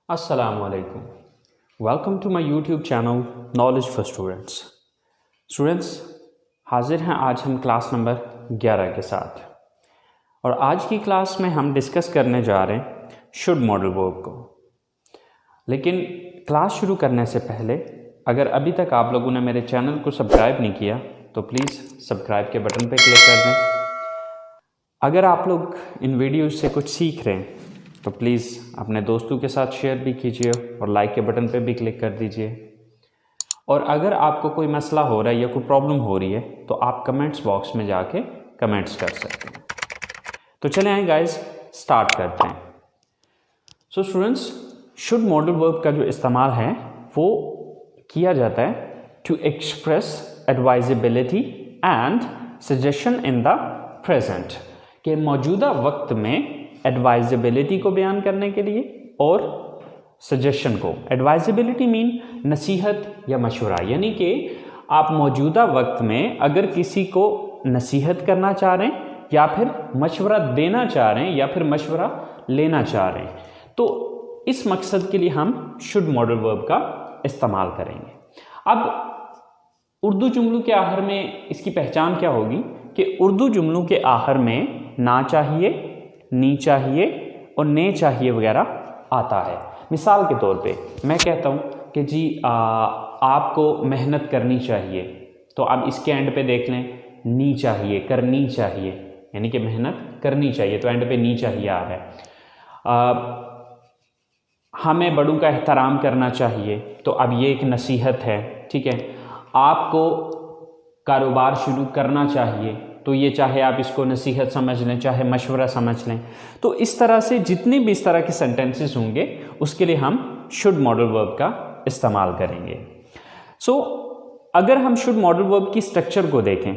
Assalamualaikum. Welcome to my YouTube channel knowledge for students. हाजिर हैं आज हम क्लास नंबर 11 के साथ और आज की क्लास में हम डिस्कस करने जा रहे हैं शुड मॉडल वर्ब को। लेकिन क्लास शुरू करने से पहले अगर अभी तक आप लोगों ने मेरे चैनल को सब्सक्राइब नहीं किया तो प्लीज़ सब्सक्राइब के बटन पर क्लिक कर दें। अगर आप लोग इन वीडियोज़ से कुछ सीख रहे हैं तो प्लीज़ अपने दोस्तों के साथ शेयर भी कीजिए और लाइक के बटन पे भी क्लिक कर दीजिए। और अगर आपको कोई मसला हो रहा है या कोई प्रॉब्लम हो रही है तो आप कमेंट्स बॉक्स में जाके कमेंट्स कर सकते हैं। तो चले आए गाइस, स्टार्ट करते हैं। So students, should modal verb का जो इस्तेमाल है वो किया जाता है to express advisability and suggestion in the present, के मौजूदा वक्त में एडवाइजेबिलिटी को बयान करने के लिए और सजेशन को। एडवाइजेबिलिटी मीन नसीहत या मशवरा, यानी कि आप मौजूदा वक्त में अगर किसी को नसीहत करना चाह रहे हैं या फिर मशवरा देना चाह रहे हैं या फिर मशवरा लेना चाह रहे हैं तो इस मकसद के लिए हम शुड मॉडल वर्ब का इस्तेमाल करेंगे। अब उर्दू जुमलों के आखिर में इसकी पहचान क्या होगी कि उर्दू जुमलों के आखिर में ना चाहिए, नी चाहिए और ने चाहिए वगैरह आता है। मिसाल के तौर पे मैं कहता हूँ कि जी आपको मेहनत करनी चाहिए, तो आप इसके एंड पे देख लें, नी चाहिए, करनी चाहिए, यानी कि मेहनत करनी चाहिए, तो एंड पे नी चाहिए आ रहा है। हमें बड़ों का एहतराम करना चाहिए, तो अब ये एक नसीहत है, ठीक है। आपको कारोबार शुरू करना चाहिए, तो ये चाहे आप इसको नसीहत समझ लें चाहे मशवरा समझ लें। तो इस तरह से जितने भी इस तरह के सेंटेंसेस होंगे उसके लिए हम शुड मॉडल वर्ब का इस्तेमाल करेंगे। अगर हम शुड मॉडल वर्ब की स्ट्रक्चर को देखें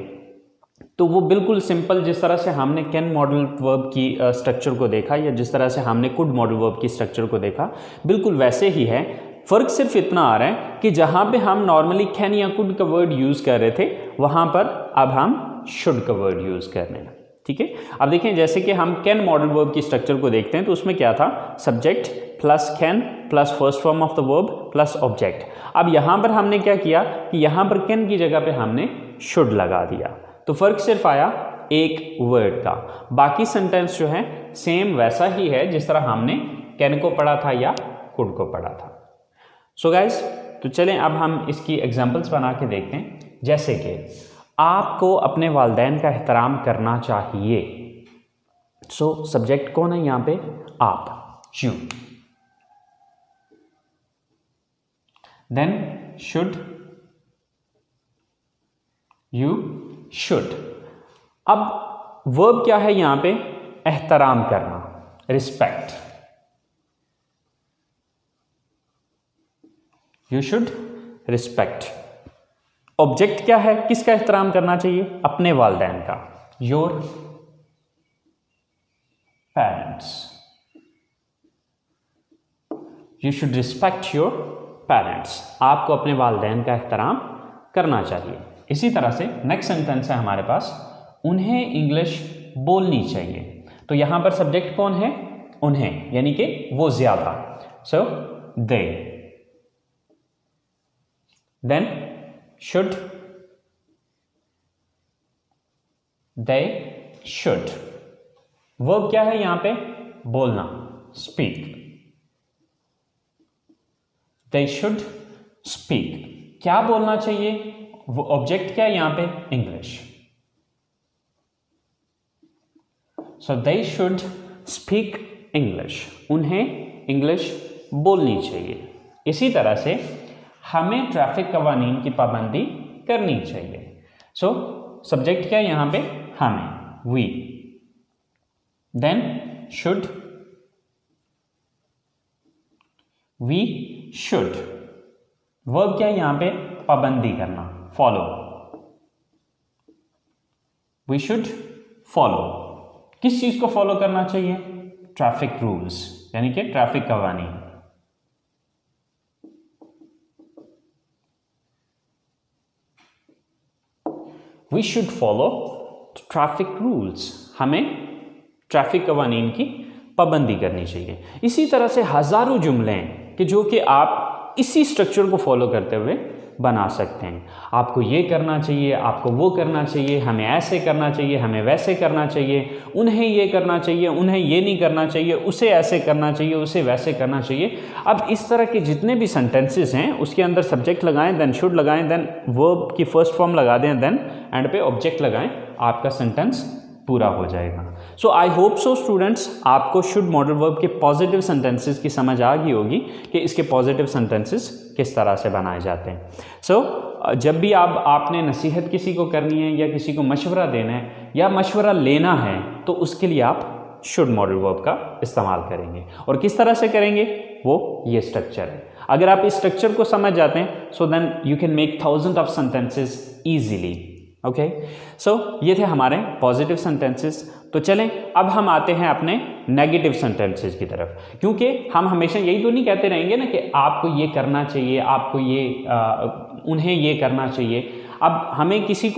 तो वो बिल्कुल सिंपल, जिस तरह से हमने कैन मॉडल वर्ब की स्ट्रक्चर को देखा या जिस तरह से हमने कुड मॉडल वर्ब की स्ट्रक्चर को देखा, बिल्कुल वैसे ही है। फ़र्क सिर्फ इतना आ रहा है कि जहाँ पे हम नॉर्मली कैन या कुड का वर्ड यूज़ कर रहे थे वहाँ पर अब हम शुड का वर्ड यूज़ कर रहे हैं, ठीक है। अब देखें, जैसे कि हम कैन मॉडल वर्ब की स्ट्रक्चर को देखते हैं तो उसमें क्या था, subject plus can plus first form of the verb plus object. अब यहाँ पर हमने क्या किया कि यहाँ पर कैन की जगह पे हमने शुड लगा दिया, तो फ़र्क सिर्फ आया एक वर्ड का। बाकी सेंटेंस जो है सेम वैसा ही है जिस तरह हमने कैन को पढ़ा था या कुड को पढ़ा था। सो गाइज, तो चलें अब हम इसकी एग्जांपल्स बना के देखते हैं। जैसे कि आपको अपने वालिदैन का एहतराम करना चाहिए। सब्जेक्ट कौन है यहाँ पे, आप, you. Then should, you should. अब वर्ब क्या है यहाँ पे, एहतराम करना, respect. You should respect. Object क्या है, किसका एहतराम करना चाहिए, अपने वालिदैन का, your parents. You should respect your parents, आपको अपने वालिदैन का एहतराम करना चाहिए। इसी तरह से नेक्स्ट सेंटेंस है हमारे पास, उन्हें इंग्लिश बोलनी चाहिए। तो यहां पर सब्जेक्ट कौन है, उन्हें, यानी कि वो ज्यादा, so they. Then should, they should. Verb क्या है यहां पे, बोलना, स्पीक। दे शुड स्पीक, क्या बोलना चाहिए, वो ऑब्जेक्ट क्या है यहां पे, English. So they should speak English, उन्हें इंग्लिश बोलनी चाहिए। इसी तरह से हमें ट्रैफिक कवानीन की पाबंदी करनी चाहिए। सब्जेक्ट क्या है यहां पे, हमें, we. Then should, we should. Verb क्या है यहां पे, पाबंदी करना, फॉलो। वी शुड फॉलो, किस चीज को फॉलो करना चाहिए, ट्रैफिक रूल्स, यानी कि ट्रैफिक कवानीन। We should follow traffic rules, हमें ट्रैफिक कवानीन की पाबंदी करनी चाहिए। इसी तरह से हजारों जुमले हैं कि जो कि आप इसी स्ट्रक्चर को फॉलो करते हुए बना सकते हैं। आपको ये करना चाहिए, आपको वो करना चाहिए, हमें ऐसे करना चाहिए, हमें वैसे करना चाहिए, उन्हें ये करना चाहिए, उन्हें ये नहीं करना चाहिए, उसे ऐसे करना चाहिए, उसे वैसे करना चाहिए। अब इस तरह के जितने भी सेंटेंसेस हैं उसके अंदर सब्जेक्ट लगाएं, देन शुड लगाएं, देन वर्ब की फर्स्ट फॉर्म लगा दें, देन एंड पे ऑब्जेक्ट लगाएं, आपका सेंटेंस पूरा हो जाएगा। सो आई होप सो स्टूडेंट्स, आपको शुड मॉडल वर्ब के पॉजिटिव सेंटेंसेस की समझ आ गई होगी कि इसके पॉजिटिव सेंटेंसेस किस तरह से बनाए जाते हैं। सो जब भी आपने नसीहत किसी को करनी है या किसी को मशवरा देना है या मशवरा लेना है तो उसके लिए आप शुड मॉडल वर्ब का इस्तेमाल करेंगे। और किस तरह से करेंगे, वो ये स्ट्रक्चर है। अगर आप इस स्ट्रक्चर को समझ जाते हैं so then you can make thousand of sentences easily. Okay, so ये थे हमारे पॉजिटिव सेंटेंसेस। तो चलें अब हम आते हैं अपने नेगेटिव सेंटेंसेस की तरफ, क्योंकि हम हमेशा यही तो नहीं कहते रहेंगे ना कि आपको ये करना चाहिए, आपको ये उन्हें ये करना चाहिए। अब हमें किसी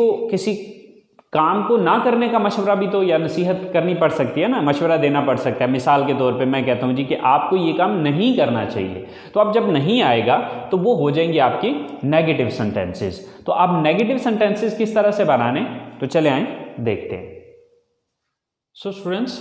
काम को ना करने का मशवरा भी तो या नसीहत करनी पड़ सकती है ना, मशवरा देना पड़ सकता है। मिसाल के तौर पे मैं कहता हूँ जी कि आपको ये काम नहीं करना चाहिए, तो अब जब नहीं आएगा तो वो हो जाएंगे आपकी नेगेटिव सेंटेंसेस। तो अब नेगेटिव सेंटेंसेस किस तरह से बनाने, तो चले आए देखते हैं। So students,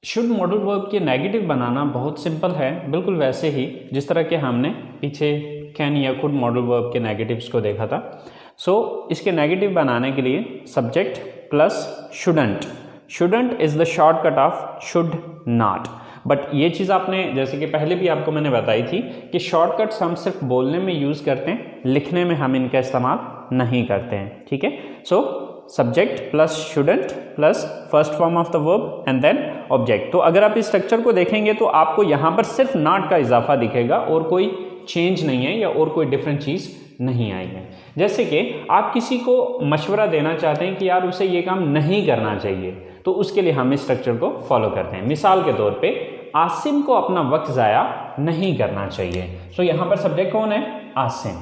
should modal verb के नेगेटिव बनाना बहुत सिंपल है, बिल्कुल वैसे ही जिस तरह के हमने पीछे कैन या कुड मॉडल वर्ब के नेगेटिव्स को देखा था। सो इसके नेगेटिव बनाने के लिए subject plus shouldn't. Shouldn't is the shortcut of should not. But ये चीज़ आपने जैसे कि पहले भी आपको मैंने बताई थी कि शॉर्टकट्स हम सिर्फ बोलने में यूज़ करते हैं, लिखने में हम इनका इस्तेमाल नहीं करते हैं। ठीक है, so subject plus shouldn't plus first form of the verb and then object. तो अगर आप इस स्ट्रक्चर को देखेंगे तो आपको यहाँ पर सिर्फ नॉट का इजाफा दिखेगा और कोई चेंज नहीं है या और कोई डिफरेंट चीज़ नहीं आई है। जैसे कि आप किसी को मशवरा देना चाहते हैं कि यार उसे ये काम नहीं करना चाहिए, तो उसके लिए हम इस स्ट्रक्चर को फॉलो करते हैं। मिसाल के तौर पे आसिम को अपना वक्त ज़ाया नहीं करना चाहिए। सो यहाँ पर सब्जेक्ट कौन है, आसिम।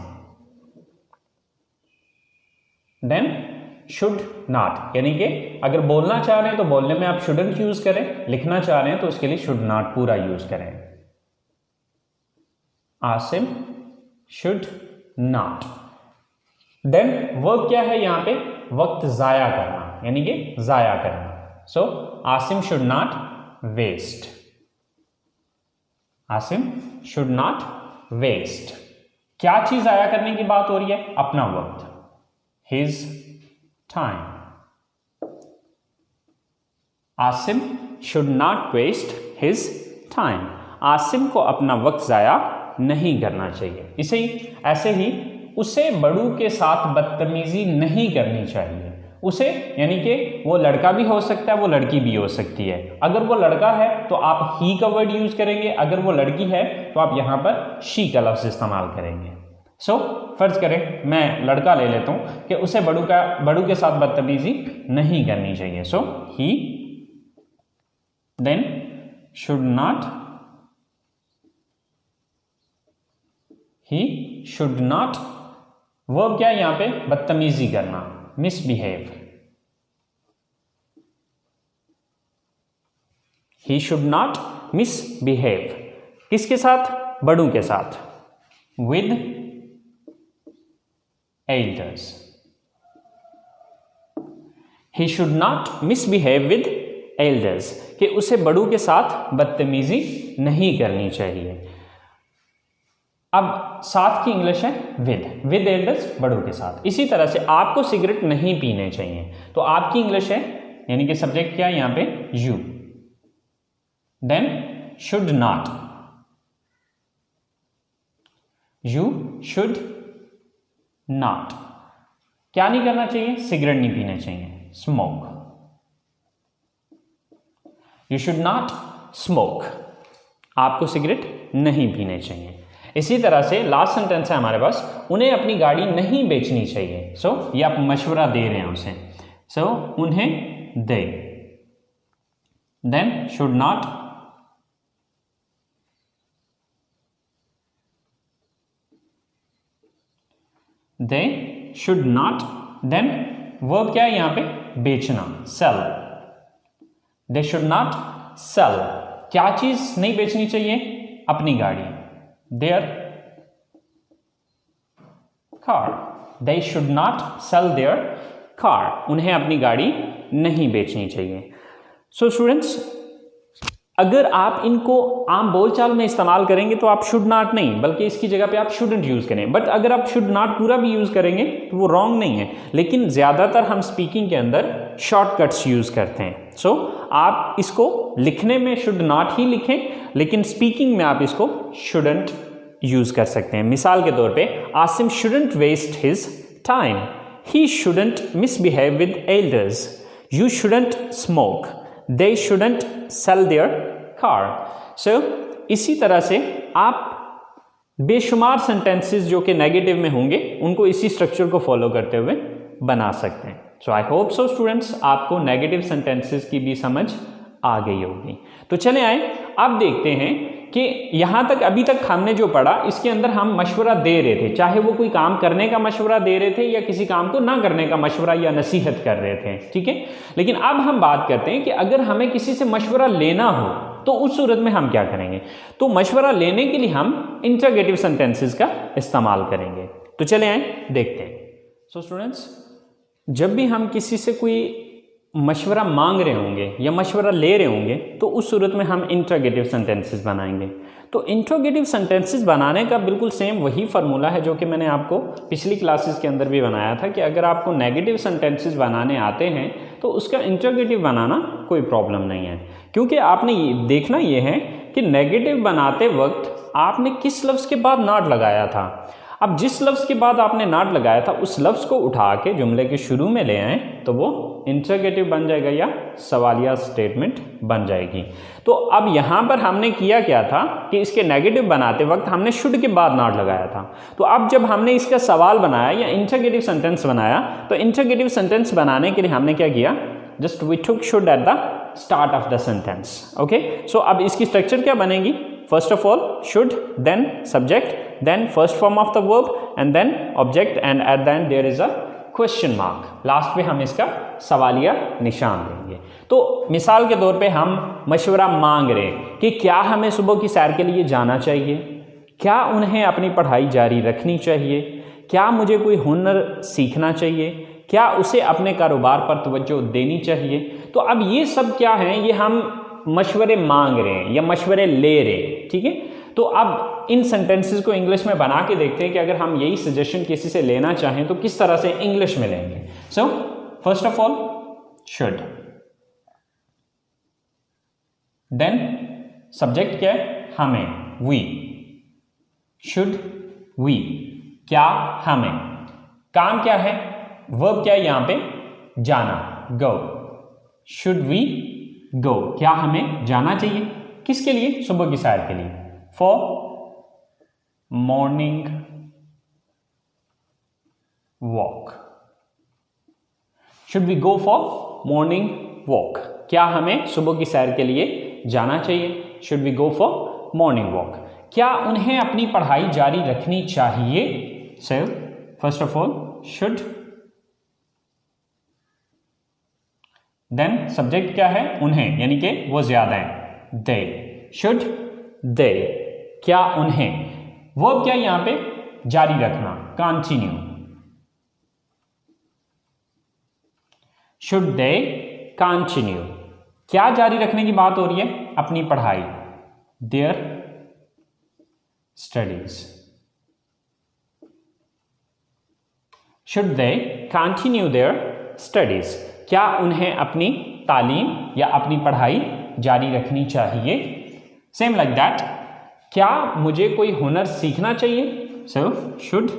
देन शुड नॉट, यानी कि अगर बोलना चाह रहे हैं तो बोलने में आप शुडंट यूज करें, लिखना चाह रहे हैं तो उसके लिए शुड नॉट पूरा यूज करें। Asim should not. Then verb क्या है यहाँ पे, वक्त जाया करना, यानी कि जाया करना। So Asim should not waste. Asim should not waste. क्या चीज जाया करने की बात हो रही है, अपना वक्त, his time. Asim should not waste his time. Asim को अपना वक्त जाया नहीं करना चाहिए। इसे ऐसे ही उसे बड़ों के साथ बदतमीजी नहीं करनी चाहिए। उसे यानी कि वो लड़का भी हो सकता है, वो लड़की भी हो सकती है। अगर वो लड़का है तो आप ही का वर्ड यूज करेंगे, अगर वो लड़की है तो आप यहां पर शी का लफ्ज इस्तेमाल करेंगे। सो फर्ज करें मैं लड़का ले लेता हूं कि उसे बड़ों के साथ बदतमीजी नहीं करनी चाहिए। So he then should not, he should not. Verb क्या है यहां पे, बदतमीजी करना, misbehave. He should not misbehave. किसके साथ, बड़ों के साथ, with elders. He should not misbehave with elders, कि उसे बड़ों के साथ बदतमीजी नहीं करनी चाहिए। अब साथ की इंग्लिश है विद एल्डर्स, बड़ों के साथ। इसी तरह से आपको सिगरेट नहीं पीने चाहिए, तो आपकी इंग्लिश है, यानी कि सब्जेक्ट क्या है यहां पे, you. Then should not, you should not. क्या नहीं करना चाहिए, सिगरेट नहीं पीने चाहिए, smoke. You should not smoke, आपको सिगरेट नहीं पीने चाहिए। इसी तरह से लास्ट सेंटेंस है हमारे पास, उन्हें अपनी गाड़ी नहीं बेचनी चाहिए। सो ये आप मशवरा दे रहे हैं उसे, सो उन्हें they. Then should not, they should not. Then verb क्या है यहां पे, बेचना, sell. They should not sell. क्या चीज नहीं बेचनी चाहिए, अपनी गाड़ी। their car. They should not sell their car. उन्हें अपनी गाड़ी नहीं बेचनी चाहिए. So students, अगर आप इनको आम बोलचाल में इस्तेमाल करेंगे तो आप शुड नॉट नहीं, बल्कि इसकी जगह पे आप शुडंट यूज करें. बट अगर आप शुड नॉट पूरा भी यूज करेंगे तो वो रॉन्ग नहीं है, लेकिन ज्यादातर हम स्पीकिंग के अंदर शॉर्टकट्स यूज करते हैं. सो आप इसको लिखने में शुड नॉट ही लिखें, लेकिन स्पीकिंग में आप इसको शुडंट यूज कर सकते हैं. मिसाल के तौर पे Asim shouldn't waste his time, he shouldn't misbehave with elders, you shouldn't smoke, they shouldn't sell their car. So इसी तरह से आप बेशुमार सेंटेंसेस जो कि नेगेटिव में होंगे उनको इसी स्ट्रक्चर को फॉलो करते हुए बना सकते हैं. सो आई होप सो स्टूडेंट्स, आपको नेगेटिव सेंटेंसेस की भी समझ आ गई होगी. तो चले आए, अब देखते हैं कि यहां तक अभी तक हमने जो पढ़ा इसके अंदर हम मशवरा दे रहे थे, चाहे वो कोई काम करने का मशवरा दे रहे थे या किसी काम को ना करने का मशवरा या नसीहत कर रहे थे. ठीक है, लेकिन अब हम बात करते हैं कि अगर हमें किसी से मशवरा लेना हो तो उस सूरत में हम क्या करेंगे. तो मशवरा लेने के लिए हम इंटरोगेटिव सेंटेंसेस का इस्तेमाल करेंगे. तो चले आए देखते हैं. सो स्टूडेंट्स, जब भी हम किसी से कोई मशवरा मांग रहे होंगे या मशवरा ले रहे होंगे तो उस सूरत में हम इंटरोगेटिव सेंटेंसेस बनाएंगे. तो इंटरोगेटिव सेंटेंसेस बनाने का बिल्कुल सेम वही फार्मूला है जो कि मैंने आपको पिछली क्लासेस के अंदर भी बनाया था कि अगर आपको नेगेटिव सेंटेंसेस बनाने आते हैं तो उसका इंटरोगेटिव बनाना कोई प्रॉब्लम नहीं है, क्योंकि आपने देखना ये है कि नेगेटिव बनाते वक्त आपने किस लफ्ज़ के बाद नॉट लगाया था. अब जिस लफ्ज़ के बाद आपने नॉट लगाया था उस लफ्ज़ को उठा के जुमले के शुरू में ले आए तो वो इंटरोगेटिव बन जाएगा या सवालिया स्टेटमेंट बन जाएगी. तो अब यहाँ पर हमने किया क्या था कि इसके नेगेटिव बनाते वक्त हमने शुड के बाद नॉट लगाया था. तो अब जब हमने इसका सवाल बनाया या इंटरोगेटिव सेंटेंस बनाया तो इंटरोगेटिव सेंटेंस बनाने के लिए हमने क्या किया, just we took should at the start of the sentence. Okay, so अब इसकी स्ट्रक्चर क्या बनेगी, first of all should, then subject, then first form of the verb and then object and at the end there is a question mark. Last में हम इसका सवालिया निशान देंगे. तो मिसाल के तौर पे हम मशवरा मांग रहे हैं कि क्या हमें सुबह की सैर के लिए जाना चाहिए, क्या उन्हें अपनी पढ़ाई जारी रखनी चाहिए, क्या मुझे कोई हुनर सीखना चाहिए, क्या उसे अपने कारोबार पर तवज्जो देनी चाहिए. तो अब ये सब क्या है, ये हम मशवरे मांग रहे हैं या मशवरे ले रहे हैं. ठीक है, तो अब इन सेंटेंसेस को इंग्लिश में बना के देखते हैं कि अगर हम यही सजेशन किसी से लेना चाहें तो किस तरह से इंग्लिश में लेंगे. So first of all should, then subject क्या है, हमें, वी, शुड वी, क्या हमें, काम क्या है, वर्ब क्या है यहां पे, जाना, गो, शुड वी गो, क्या हमें जाना चाहिए, किसके लिए, सुबह की सैर के लिए, for morning walk, should we go for morning walk, क्या हमें सुबह की सैर के लिए जाना चाहिए, should we go for morning walk, क्या उन्हें अपनी पढ़ाई जारी रखनी चाहिए. So first of all should, then subject क्या है, उन्हें, यानी कि वो ज्यादा है, दे, शुड दे, क्या उन्हें, वर्ब क्या यहां पे, जारी रखना, कंटिन्यू, शुड दे कंटिन्यू, क्या जारी रखने की बात हो रही है, अपनी पढ़ाई, their studies, should they continue their studies, क्या उन्हें अपनी तालीम या अपनी पढ़ाई जारी रखनी चाहिए. सेम लाइक दैट, क्या मुझे कोई हुनर सीखना चाहिए, सो शुड,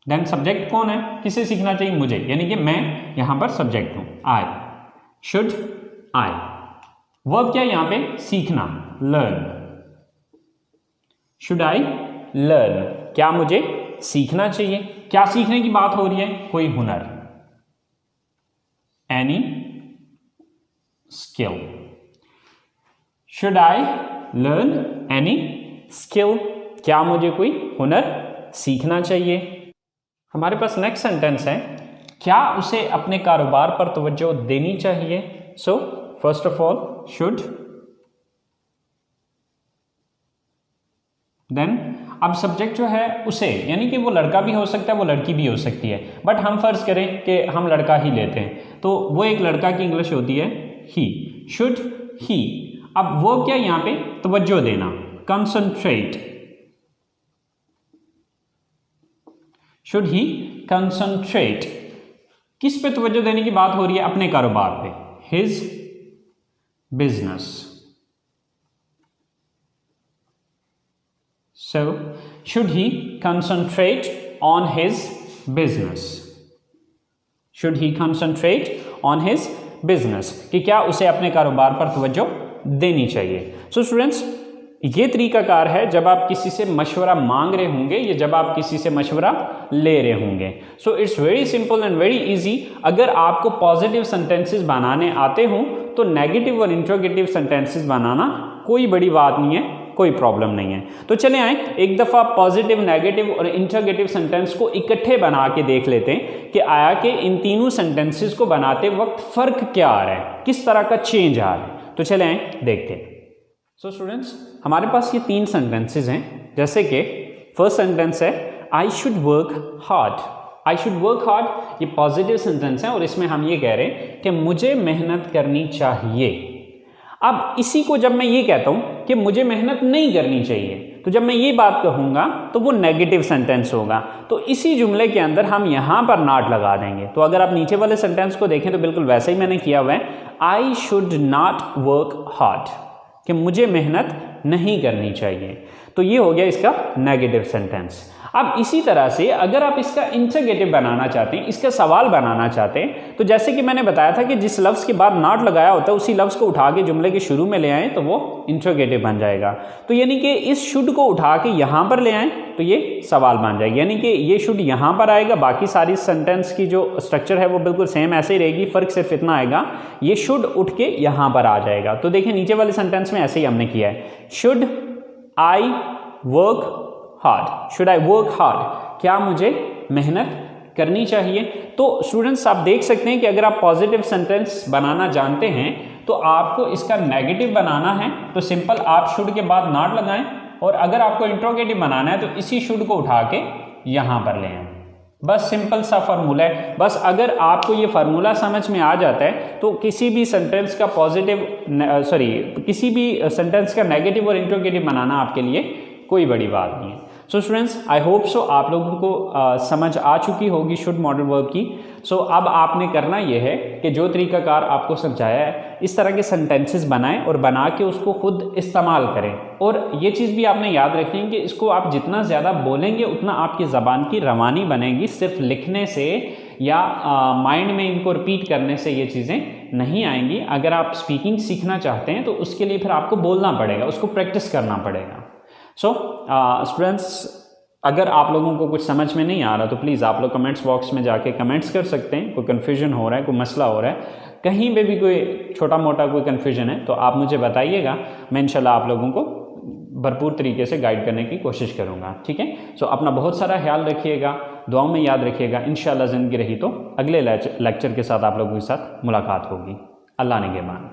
देन सब्जेक्ट कौन है, किसे सीखना चाहिए, मुझे, यानी कि मैं यहां पर सब्जेक्ट हूं, आई, शुड आई, वर्ब क्या यहां पे, सीखना, लर्न, शुड आई लर्न, क्या मुझे सीखना चाहिए, क्या सीखने की बात हो रही है, कोई हुनर, any skill, should I learn any skill, क्या मुझे कोई हुनर सीखना चाहिए. हमारे पास नेक्स्ट सेंटेंस है, क्या उसे अपने कारोबार पर तवज्जो देनी चाहिए. So first of all should, then अब सब्जेक्ट जो है उसे, यानी कि वो लड़का भी हो सकता है, वो लड़की भी हो सकती है, बट हम फर्ज करें कि हम लड़का ही लेते हैं, तो वो एक लड़का की इंग्लिश होती है ही। शुड ही, अब वो क्या यहाँ पे तवज्जो देना, कंसंट्रेट। शुड ही कंसंट्रेट, किस पे तवज्जो देने की बात हो रही है? अपने कारोबार पे, his business. So, should he concentrate on his business? Should he concentrate on his business? कि क्या उसे अपने कारोबार पर तवज्जो देनी चाहिए? So students, ये तरीकाकार है जब आप किसी से मशवरा मांग रहे होंगे या जब आप किसी से मशवरा ले रहे होंगे। So it's very simple and very easy. अगर आपको पॉजिटिव सेंटेंसेस बनाने आते हों तो नेगेटिव और इंट्रोगेटिव सेंटेंसेस बनाना कोई बड़ी बात नहीं है, कोई प्रॉब्लम नहीं है। तो चले आए एक दफ़ा पॉजिटिव, नेगेटिव और इंट्रोगेटिव सेंटेंस को इकट्ठे बना के देख लेते हैं कि आया कि इन तीनों सेंटेंसेस को बनाते वक्त फ़र्क क्या आ रहा है, किस तरह का चेंज आ रहा है। तो चले आए देखते हैं। सो स्टूडेंट्स, हमारे पास ये तीन सेंटेंसेस हैं। जैसे कि फर्स्ट सेंटेंस है I should work hard. I should work hard, ये पॉजिटिव सेंटेंस है और इसमें हम ये कह रहे हैं कि मुझे मेहनत करनी चाहिए। अब इसी को जब मैं ये कहता हूं कि मुझे मेहनत नहीं करनी चाहिए, तो जब मैं ये बात कहूंगा तो वो नेगेटिव सेंटेंस होगा। तो इसी जुमले के अंदर हम यहां पर नॉट लगा देंगे। तो अगर आप नीचे वाले सेंटेंस को देखें तो बिल्कुल वैसे ही मैंने किया हुआ है, I should not work hard, कि मुझे मेहनत नहीं करनी चाहिए। तो ये हो गया इसका नेगेटिव सेंटेंस। अब इसी तरह से अगर आप इसका इंटरगेटिव बनाना चाहते हैं, इसका सवाल बनाना चाहते हैं, तो जैसे कि मैंने बताया था कि जिस लफ्ज़ के बाद नॉट लगाया होता है उसी लफ्ज़ को उठा के जुमले के शुरू में ले आएँ तो वो इंटरगेटिव बन जाएगा। तो यानी कि इस शुड को उठा के यहाँ पर ले आएँ तो ये सवाल बन जाएगा, यानी कि ये शुड यहाँ पर आएगा। बाकी सारी सेंटेंस की जो स्ट्रक्चर है वो बिल्कुल सेम ऐसे ही रहेगी, फ़र्क सिर्फ इतना आएगा, ये शुड उठ के यहाँ पर आ जाएगा। तो देखिए नीचे वाले सेंटेंस में ऐसे ही हमने किया है, should I work hard. Should I work hard, क्या मुझे मेहनत करनी चाहिए। तो स्टूडेंट्स आप देख सकते हैं कि अगर आप पॉजिटिव सेंटेंस बनाना जानते हैं तो आपको इसका नेगेटिव बनाना है तो सिंपल आप शुड के बाद नॉट लगाएं, और अगर आपको इंट्रोगेटिव बनाना है तो इसी शुड को उठा के यहाँ पर ले आएं। बस सिंपल सा फार्मूला है। बस अगर आपको ये फार्मूला समझ में आ जाता है तो किसी भी सेंटेंस का किसी भी सेंटेंस का नेगेटिव और इंट्रोगेटिव बनाना आपके लिए कोई बड़ी बात नहीं है। So students, I hope so आप लोगों को समझ आ चुकी होगी शुड मॉडल वर्ब की। सो अब आपने करना यह है कि जो तरीकाकार आपको समझाया है इस तरह के सेंटेंसेस बनाएं और बना के उसको खुद इस्तेमाल करें। और ये चीज़ भी आपने याद रखनी है कि इसको आप जितना ज़्यादा बोलेंगे उतना आपकी ज़बान की रवानी बनेगी। सिर्फ लिखने से या माइंड में इनको रिपीट करने से ये चीज़ें नहीं आएंगी। अगर आप स्पीकिंग सीखना चाहते हैं तो उसके लिए फिर आपको बोलना पड़ेगा, उसको प्रैक्टिस करना पड़ेगा। सो स्टूडेंट्स, अगर आप लोगों को कुछ समझ में नहीं आ रहा तो प्लीज़ आप लोग कमेंट्स बॉक्स में जाके कमेंट्स कर सकते हैं। कोई कन्फ्यूजन हो रहा है, कोई मसला हो रहा है, कहीं पे भी कोई छोटा मोटा कोई कन्फ्यूजन है तो आप मुझे बताइएगा। मैं इंशाल्लाह आप लोगों को भरपूर तरीके से गाइड करने की कोशिश करूँगा। ठीक है। सो अपना बहुत सारा ख्याल रखिएगा, दुआओं में याद रखिएगा। इंशाल्लाह ज़िंदगी रही तो अगले लेक्चर के साथ आप लोगों के साथ मुलाकात होगी। अल्लाह निगहबान।